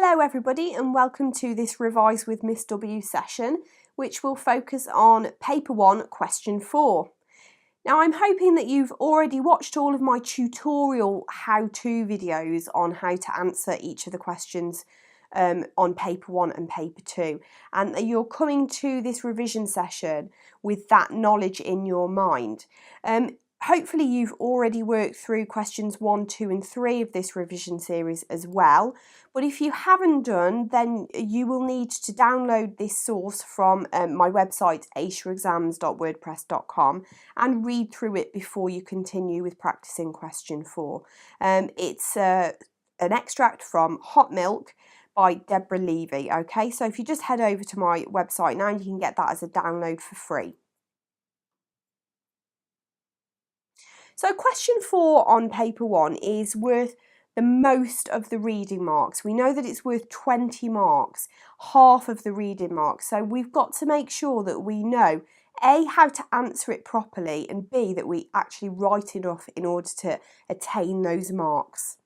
Hello everybody and welcome to this Revise with MIssW session, which will focus on Paper 1, Question 4. Now I'm hoping that you've already watched all of my tutorial how-to videos on how to answer each of the questions on Paper 1 and Paper 2, and that you're coming to this revision session with that knowledge in your mind. Hopefully you've already worked through questions 1, 2 and 3 of this revision series as well, but if you haven't done, then you will need to download this source from my website acaexams.wordpress.com and read through it before you continue with practicing question 4. It's an extract from Hot Milk by Deborah Levy. Okay, so if you just head over to my website now, you can get that as a download for free. So question 4 on paper 1 is worth the most of the reading marks. We know that it's worth 20 marks, half of the reading marks. So we've got to make sure that we know A, how to answer it properly, and B, that we actually write enough in order to attain those marks.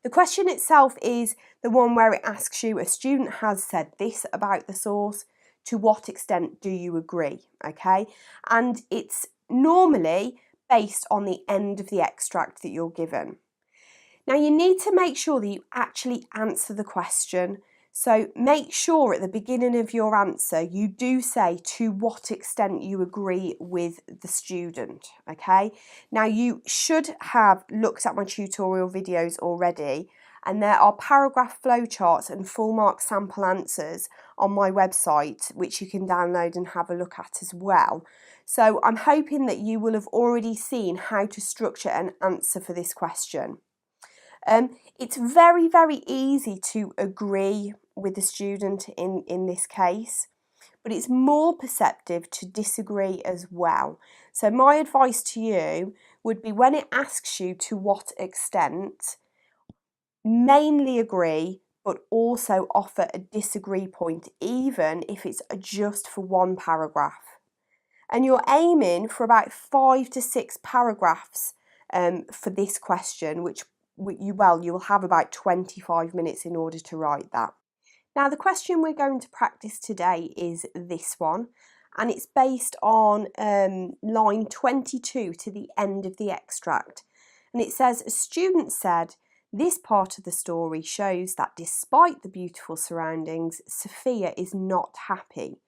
The question itself is the one where it asks you, a student has said this about the source, to what extent do you agree? Okay, and it's normally based on the end of the extract that you're given. Now you need to make sure that you actually answer the question, so make sure at the beginning of your answer you do say to what extent you agree with the student. Okay, now you should have looked at my tutorial videos already, and there are paragraph flowcharts and full mark sample answers on my website which you can download and have a look at as well. So I'm hoping that you will have already seen how to structure an answer for this question. It's very, very easy to agree with the student in this case, but it's more perceptive to disagree as well. So my advice to you would be, when it asks you to what extent, mainly agree, but also offer a disagree point, even if it's just for one paragraph. And you're aiming for about 5 to 6 paragraphs for this question, which you will have about 25 minutes in order to write that. Now the question we're going to practice today is this one, and it's based on line 22 to the end of the extract. And it says, a student said, this part of the story shows that despite the beautiful surroundings, Sophia is not happy.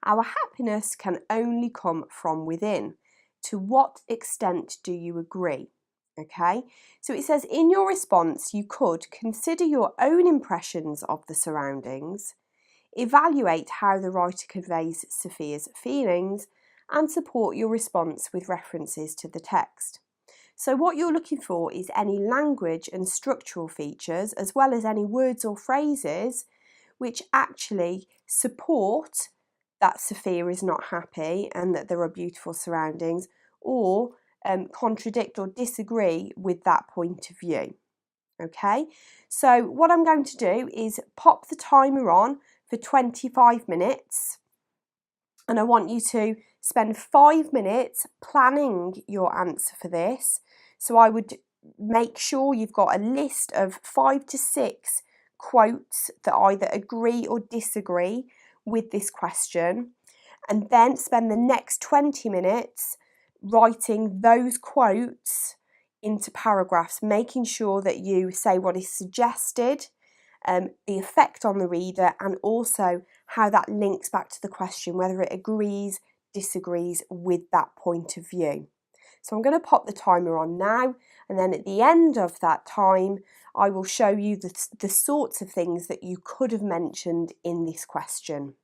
Our happiness can only come from within. To what extent do you agree? Okay, so it says in your response you could consider your own impressions of the surroundings, evaluate how the writer conveys Sophia's feelings, and support your response with references to the text. So what you're looking for is any language and structural features, as well as any words or phrases which actually support that Sophia is not happy and that there are beautiful surroundings, or contradict or disagree with that point of view. Okay, so what I'm going to do is pop the timer on for 25 minutes, and I want you to spend 5 minutes planning your answer for this. So I would make sure you've got a list of 5 to 6 quotes that either agree or disagree with this question, and then spend the next 20 minutes writing those quotes into paragraphs, making sure that you say what is suggested, the effect on the reader, and also how that links back to the question, whether it agrees, disagrees with that point of view. So I'm going to pop the timer on now, and then at the end of that time I will show you the sorts of things that you could have mentioned in this question.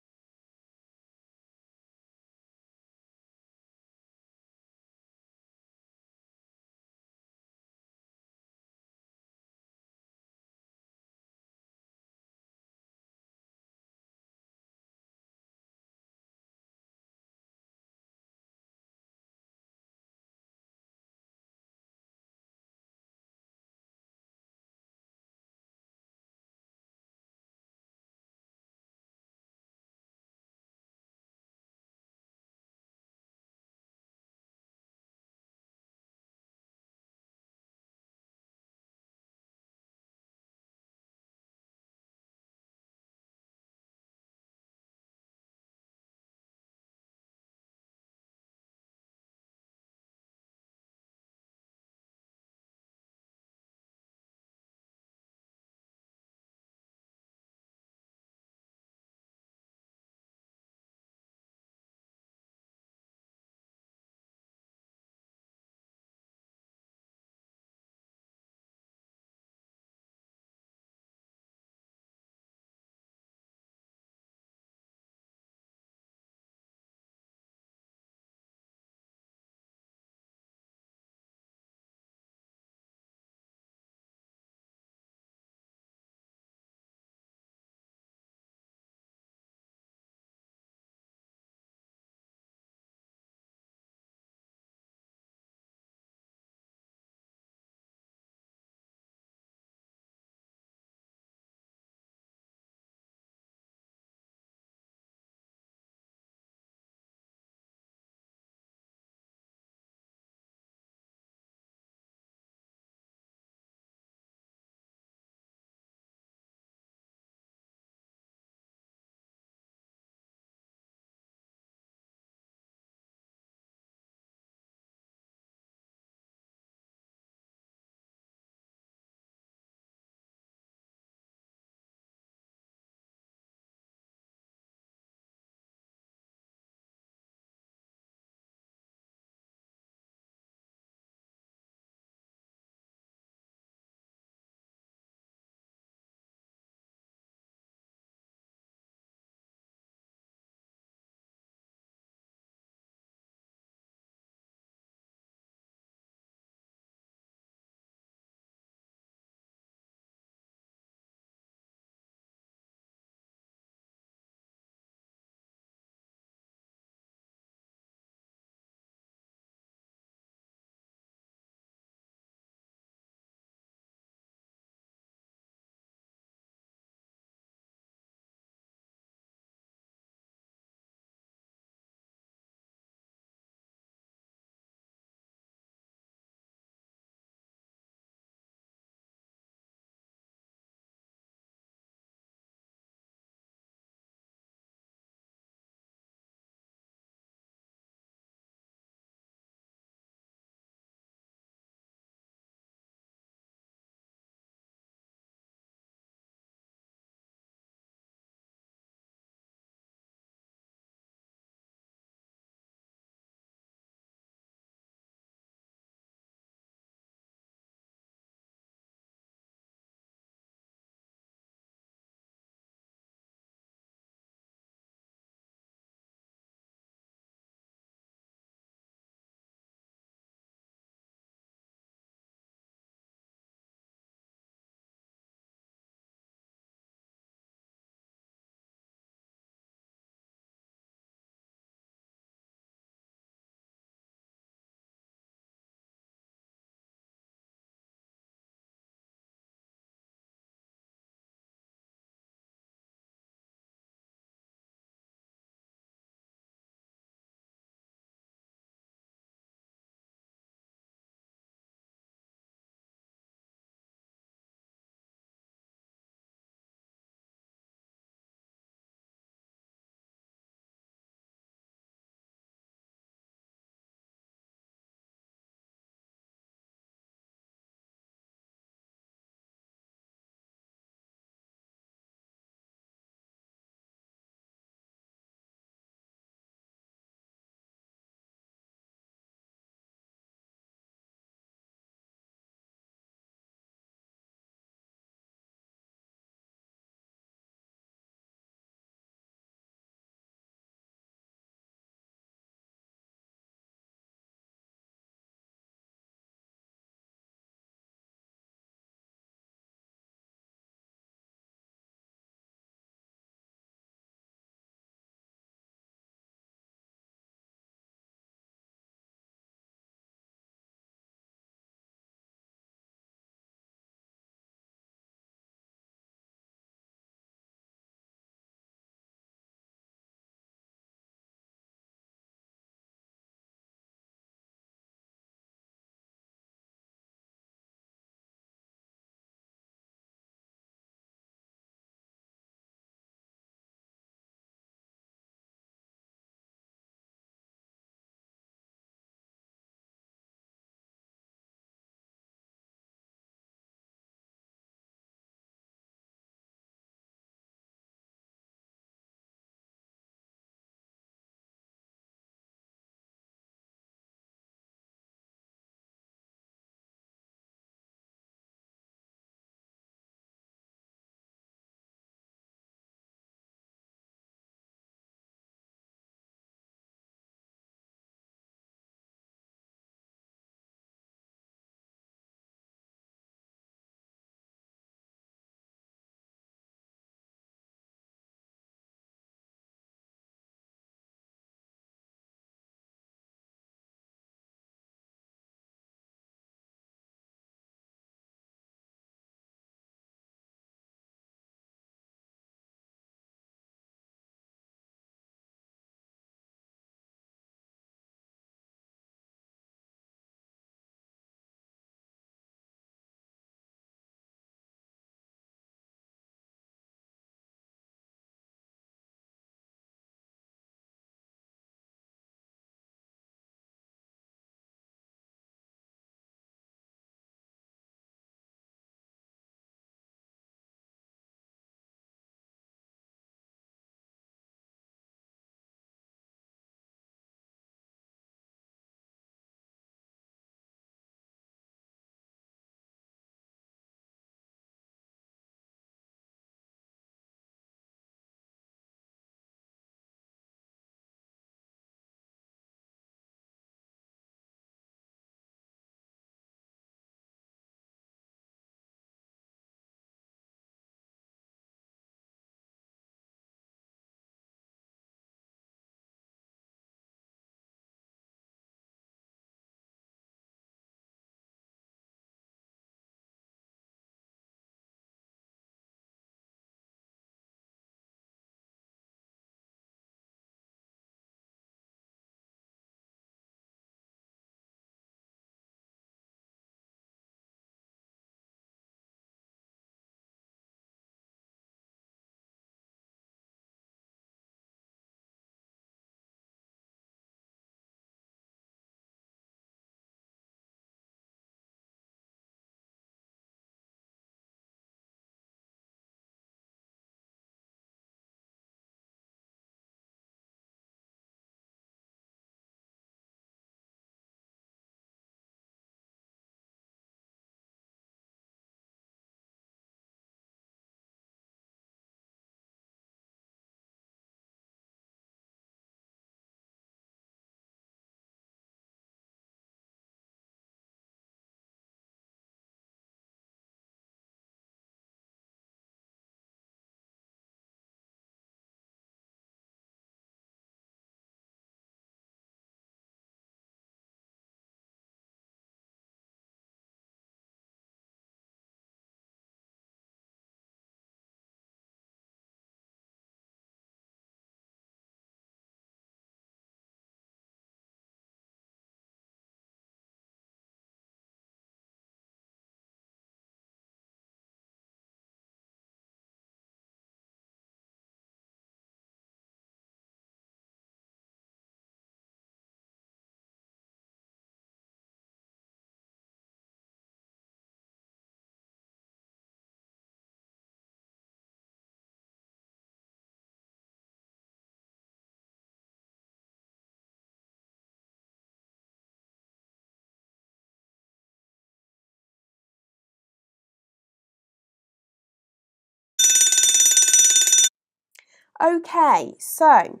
Okay, so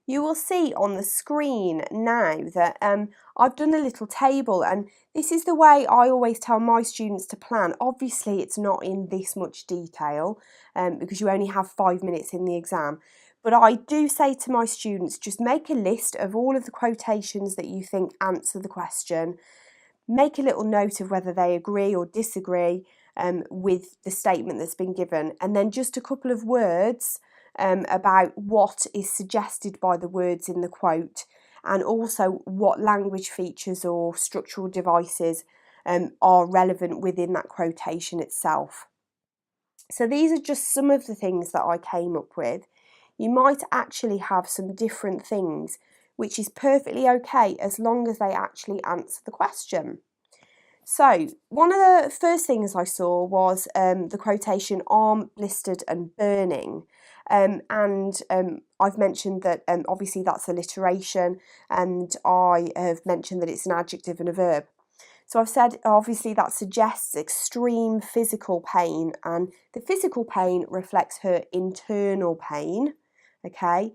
you will see on the screen now that I've done a little table, and this is the way I always tell my students to plan. Obviously it's not in this much detail because you only have 5 minutes in the exam, but I do say to my students, just make a list of all of the quotations that you think answer the question, make a little note of whether they agree or disagree with the statement that's been given, and then just a couple of words about what is suggested by the words in the quote, and also what language features or structural devices are relevant within that quotation itself. So these are just some of the things that I came up with. You might actually have some different things, which is perfectly okay as long as they actually answer the question. So one of the first things I saw was the quotation "arm blistered and burning," and I've mentioned that obviously that's alliteration, and I have mentioned that it's an adjective and a verb. So I've said obviously that suggests extreme physical pain, and the physical pain reflects her internal pain, okay?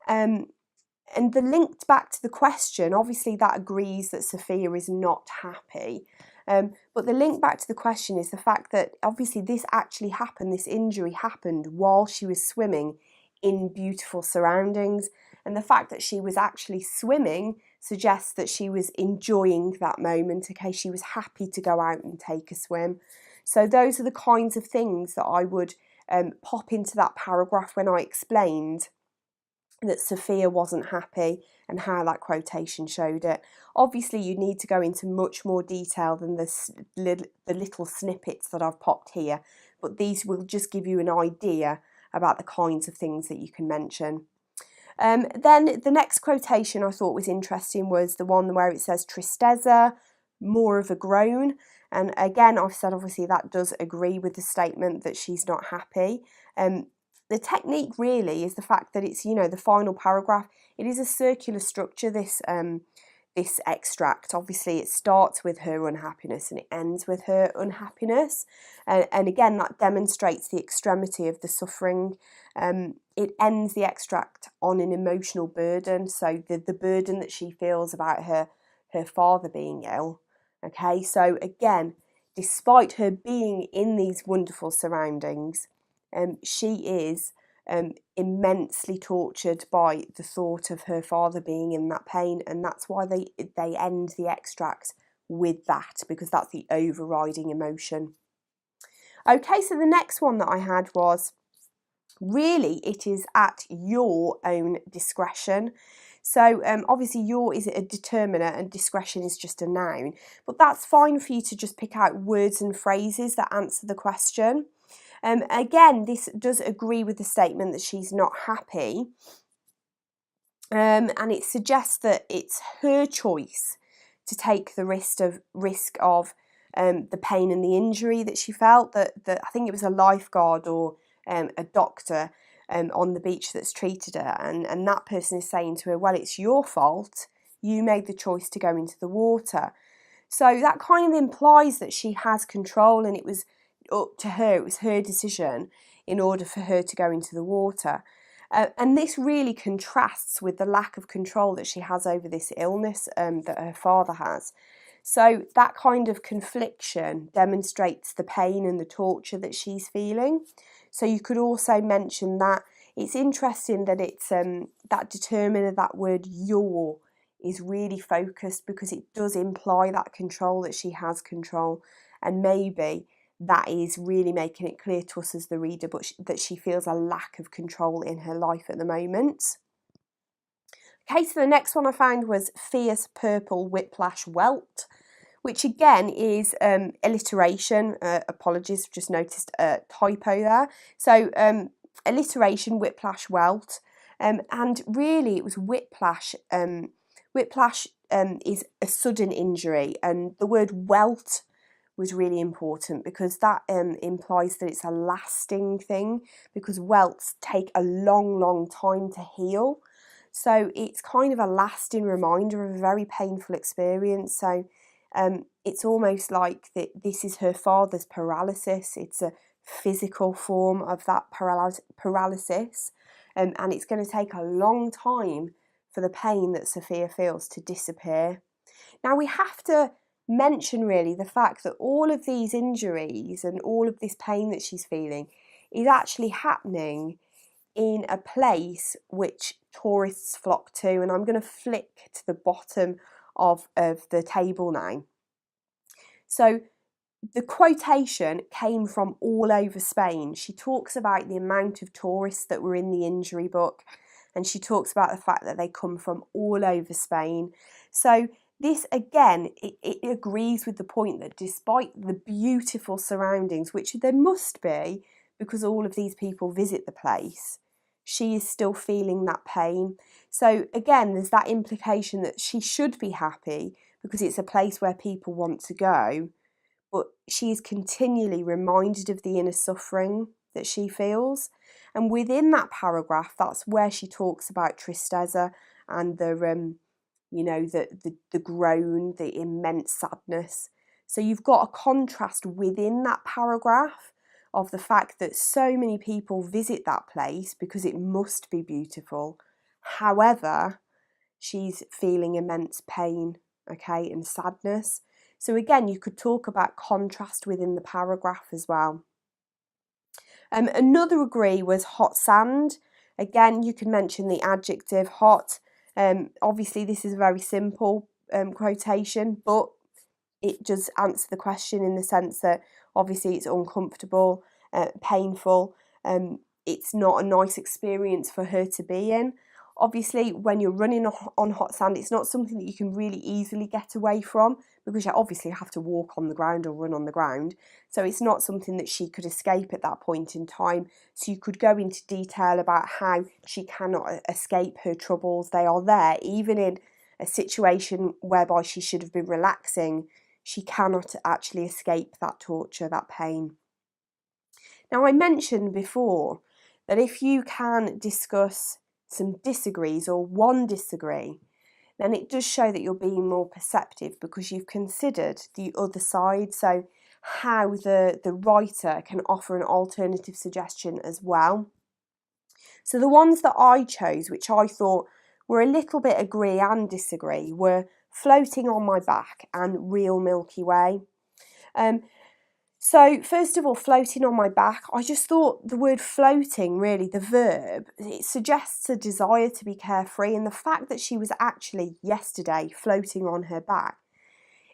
And the link back to the question, obviously that agrees that Sophia is not happy. But the link back to the question is the fact that obviously this actually happened, this injury happened while she was swimming in beautiful surroundings. And the fact that she was actually swimming suggests that she was enjoying that moment, okay? She was happy to go out and take a swim. So those are the kinds of things that I would pop into that paragraph when I explained that Sophia wasn't happy and how that quotation showed it. Obviously you need to go into much more detail than the little snippets that I've popped here, but these will just give you an idea about the kinds of things that you can mention. Then the next quotation I thought was interesting was the one where it says tristeza, more of a groan. And again, I've said obviously that does agree with the statement that she's not happy. The technique really is the fact that it's, the final paragraph. It is a circular structure, this extract. Obviously it starts with her unhappiness and it ends with her unhappiness. And again, that demonstrates the extremity of the suffering. It ends the extract on an emotional burden, so the burden that she feels about her father being ill. Okay, so again, despite her being in these wonderful surroundings, she is immensely tortured by the thought of her father being in that pain, and that's why they end the extract with that, because that's the overriding emotion. Okay, so the next one that I had was, really it is at your own discretion. So obviously your is a determiner and discretion is just a noun, but that's fine for you to just pick out words and phrases that answer the question. Again, this does agree with the statement that she's not happy, and it suggests that it's her choice to take the risk of the pain and the injury that she felt. That I think it was a lifeguard or a doctor on the beach that's treated her, and that person is saying to her, well, it's your fault, you made the choice to go into the water. So that kind of implies that she has control, and it was up to her, it was her decision in order for her to go into the water. And this really contrasts with the lack of control that she has over this illness that her father has. So that kind of confliction demonstrates the pain and the torture that she's feeling. So you could also mention that it's interesting that it's that determiner, that word your, is really focused because it does imply that control, that she has control, and maybe that is really making it clear to us as the reader, but that she feels a lack of control in her life at the moment. Okay, so the next one I found was fierce purple whiplash welt, which again is alliteration. Apologies, just noticed a typo there. So alliteration, whiplash welt, and really it was whiplash. Whiplash is a sudden injury, and the word welt was really important because that implies that it's a lasting thing, because welts take a long time to heal. So it's kind of a lasting reminder of a very painful experience. So it's almost like this is her father's paralysis. It's a physical form of that paralysis. and it's going to take a long time for the pain that Sophia feels to disappear. Now we have to mention really the fact that all of these injuries and all of this pain that she's feeling is actually happening in a place which tourists flock to, and I'm going to flick to the bottom of the table now. So the quotation came from all over Spain. She talks about the amount of tourists that were in the injury book, and she talks about the fact that they come from all over Spain. So this again, it agrees with the point that despite the beautiful surroundings, which there must be because all of these people visit the place, she is still feeling that pain. So again, there's that implication that she should be happy because it's a place where people want to go, but she is continually reminded of the inner suffering that she feels. And within that paragraph, that's where she talks about tristeza and the groan, the immense sadness. So you've got a contrast within that paragraph of the fact that so many people visit that place because it must be beautiful. However, she's feeling immense pain, okay, and sadness. So again, you could talk about contrast within the paragraph as well. Another agree was hot sand. Again, you can mention the adjective hot. Obviously, this is a very simple quotation, but it does answer the question in the sense that obviously it's uncomfortable, painful. It's not a nice experience for her to be in. Obviously, when you're running on hot sand, it's not something that you can really easily get away from because you obviously have to walk on the ground or run on the ground. So it's not something that she could escape at that point in time. So you could go into detail about how she cannot escape her troubles. They are there, even in a situation whereby she should have been relaxing. She cannot actually escape that torture, that pain. Now, I mentioned before that if you can discuss some disagrees or one disagree, then it does show that you're being more perceptive because you've considered the other side, so how the writer can offer an alternative suggestion as well. So the ones that I chose, which I thought were a little bit agree and disagree, were floating on my back and real Milky Way. So first of all, floating on my back, I just thought the word floating, really, the verb, it suggests a desire to be carefree, and the fact that she was actually yesterday floating on her back,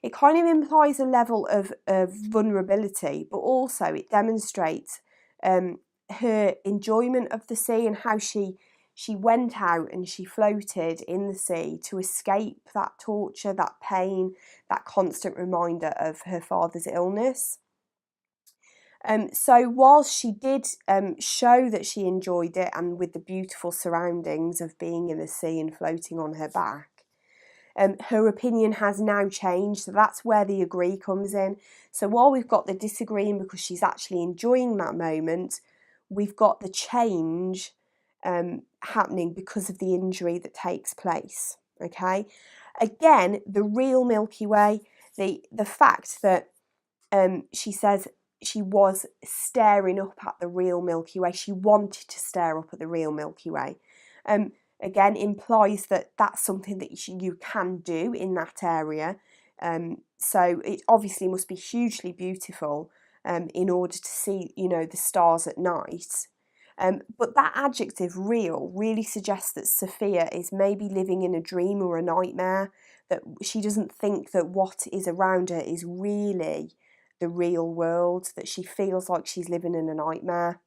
it kind of implies a level of vulnerability, but also it demonstrates her enjoyment of the sea and how she went out and she floated in the sea to escape that torture, that pain, that constant reminder of her father's illness. So whilst she did show that she enjoyed it and with the beautiful surroundings of being in the sea and floating on her back, her opinion has now changed. So that's where the agree comes in. So while we've got the disagreeing because she's actually enjoying that moment, we've got the change happening because of the injury that takes place. Okay, again, the real Milky Way, the fact that she says she was staring up at the real Milky Way. She wanted to stare up at the real Milky Way. Again, implies that that's something that you can do in that area. So it obviously must be hugely beautiful in order to see, the stars at night. But that adjective, real, really suggests that Sophia is maybe living in a dream or a nightmare, that she doesn't think that what is around her is really the real world, that she feels like she's living in a nightmare.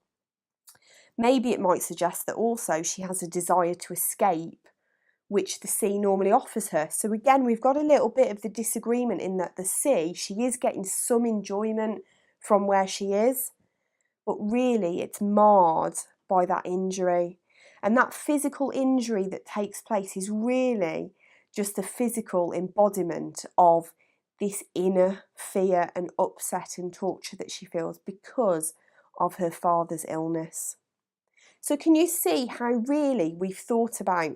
Maybe it might suggest that also she has a desire to escape, which the sea normally offers her. So again, we've got a little bit of the disagreement in that the sea, she is getting some enjoyment from where she is, but really it's marred by that injury. And that physical injury that takes place is really just the physical embodiment of this inner fear and upset and torture that she feels because of her father's illness. So can you see how really we've thought about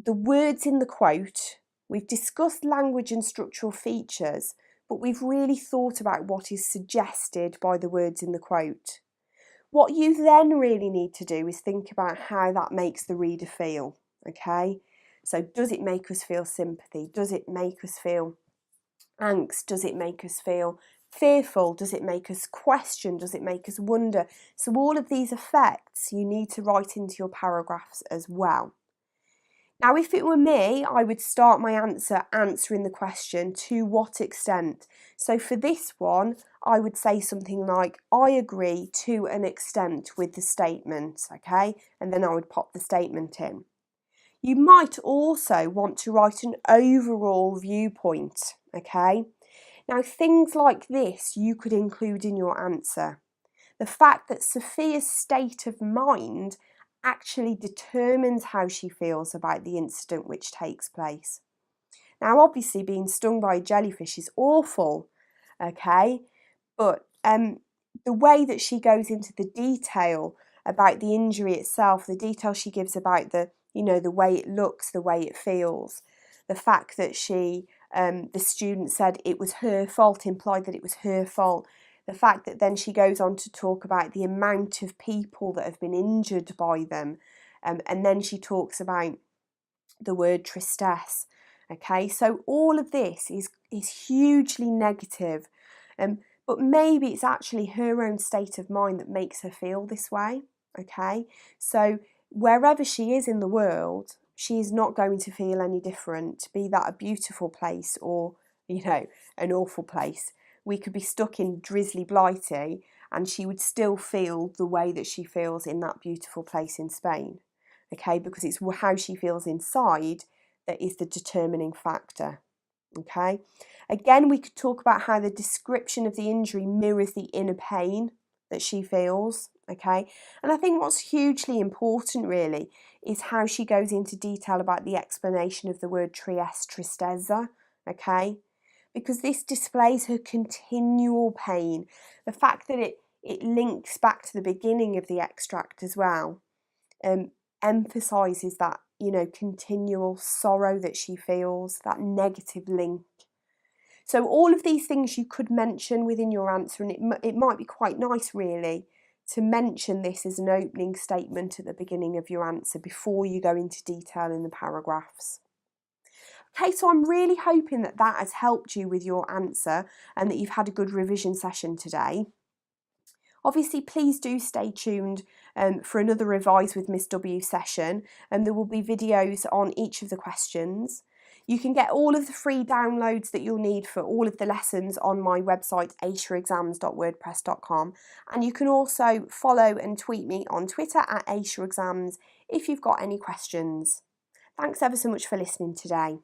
the words in the quote, we've discussed language and structural features, but we've really thought about what is suggested by the words in the quote. What you then really need to do is think about how that makes the reader feel, okay? So does it make us feel sympathy? Does it make us feel angst? Does it make us feel fearful? Does it make us question? Does it make us wonder? So all of these effects you need to write into your paragraphs as well. Now, if it were me, I would start my answer answering the question, to what extent? So for this one, I would say something like, I agree to an extent with the statement, okay? And then I would pop the statement in. You might also want to write an overall viewpoint, okay? Now, things like this you could include in your answer. The fact that Sophia's state of mind actually determines how she feels about the incident which takes place. Now, obviously, being stung by a jellyfish is awful, okay? But the way that she goes into the detail about the injury itself, the detail she gives about the way it looks, the way it feels, the fact that the student said it was her fault, implied that it was her fault, the fact that then she goes on to talk about the amount of people that have been injured by them, and then she talks about the word tristesse. Okay, so all of this is hugely negative, but maybe it's actually her own state of mind that makes her feel this way. Okay, so wherever she is in the world, she is not going to feel any different, be that a beautiful place or an awful place. We could be stuck in drizzly Blighty and she would still feel the way that she feels in that beautiful place in Spain, okay, because it's how she feels inside that is the determining factor, okay. Again, we could talk about how the description of the injury mirrors the inner pain that she feels, okay, and I think what's hugely important really is how she goes into detail about the explanation of the word tristeza, okay, because this displays her continual pain. The fact that it links back to the beginning of the extract as well, emphasises that, continual sorrow that she feels, that negative link. So all of these things you could mention within your answer, and it might be quite nice really to mention this as an opening statement at the beginning of your answer before you go into detail in the paragraphs. Okay, so I'm really hoping that has helped you with your answer and that you've had a good revision session today. Obviously, please do stay tuned for another Revise with MIssW session, and there will be videos on each of the questions. You can get all of the free downloads that you'll need for all of the lessons on my website, aishaexams.wordpress.com, and you can also follow and tweet me on Twitter at aishaexams if you've got any questions. Thanks ever so much for listening today.